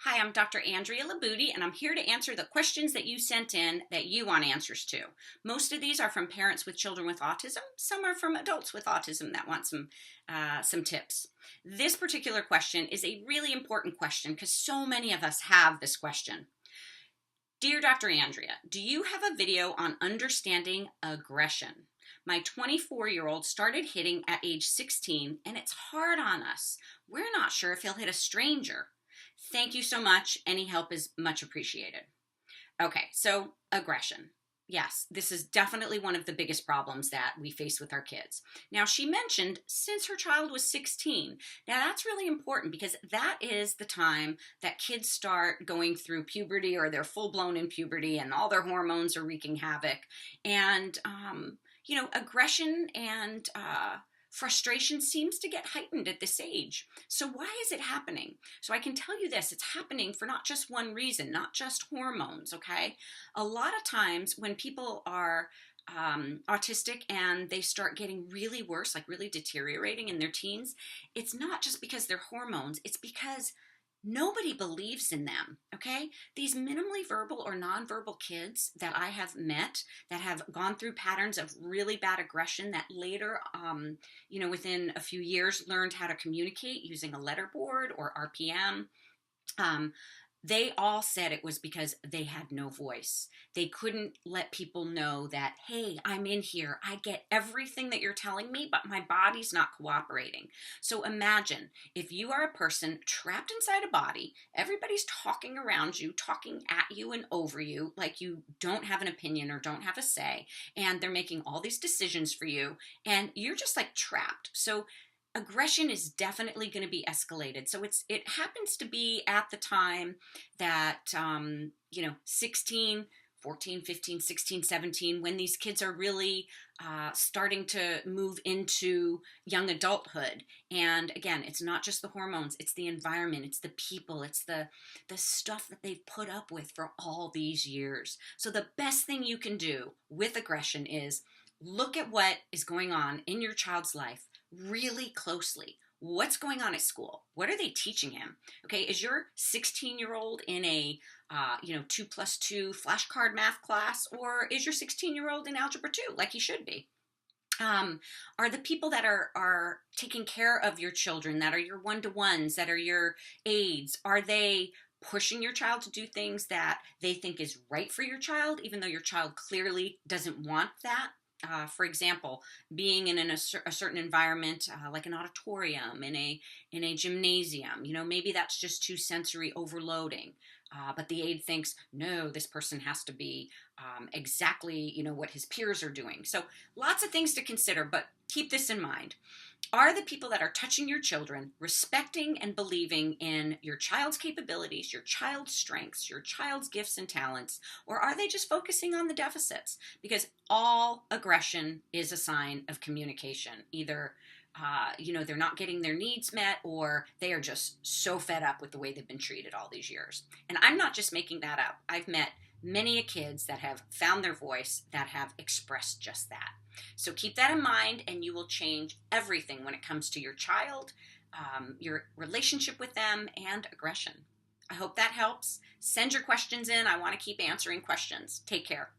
Hi, I'm Dr. Andrea Labuti, and I'm here to answer the questions that you sent in that you want answers to. Most of these are from parents with children with autism. Some are from adults with autism that want some tips. This particular question is a really important question because so many of us have this question. Dear Dr. Andrea, do you have a video on understanding aggression? My 24-year-old started hitting at age 16, and it's hard on us. We're not sure if he'll hit a stranger. Thank you so much. Any help is much appreciated. Okay, so aggression. Yes, this is definitely one of the biggest problems that we face with our kids. Now, she mentioned since her child was 16. Now, that's really important because that is the time that kids start going through puberty, or they're full-blown in puberty and all their hormones are wreaking havoc. And, aggression and frustration seems to get heightened at this age. So why is it happening? So I can tell you this, it's happening for not just one reason, not just hormones, okay? A lot of times when people are autistic and they start getting really worse, like really deteriorating in their teens, it's not just because they're hormones, it's because nobody believes in them, okay? These minimally verbal or nonverbal kids that I have met that have gone through patterns of really bad aggression that later, within a few years learned how to communicate using a letterboard or RPM. They all said it was because they had no voice. They couldn't let people know that, hey, I'm in here. I get everything that you're telling me, but my body's not cooperating. So imagine if you are a person trapped inside a body, everybody's talking around you, talking at you and over you, like you don't have an opinion or don't have a say, and they're making all these decisions for you, and you're just like trapped. So aggression is definitely going to be escalated. So it happens to be at the time that 16, 14, 15, 16, 17, when these kids are really starting to move into young adulthood. And again, it's not just the hormones, it's the environment, it's the people, it's the stuff that they've put up with for all these years. So the best thing you can do with aggression is look at what is going on in your child's life really closely. What's going on at school? What are they teaching him? Okay, is your 16-year-old in a 2+2 flashcard math class, or is your 16-year-old in algebra 2 like he should be? Are the people that are taking care of your children, that are your one-to-ones, that are your aides, are they pushing your child to do things that they think is right for your child, even though your child clearly doesn't want that? For example, being in a certain environment, like an auditorium, in a gymnasium, maybe that's just too sensory overloading. But the aide thinks, no, this person has to be exactly, what his peers are doing. So lots of things to consider, but keep this in mind. Are the people that are touching your children respecting and believing in your child's capabilities, your child's strengths, your child's gifts and talents, or are they just focusing on the deficits? Because all aggression is a sign of communication. Either they're not getting their needs met, or they are just so fed up with the way they've been treated all these years. And I'm not just making that up. I've met many kids that have found their voice, that have expressed just that. So keep that in mind, and you will change everything when it comes to your child, your relationship with them, and aggression. I hope that helps. Send your questions in. I want to keep answering questions. Take care.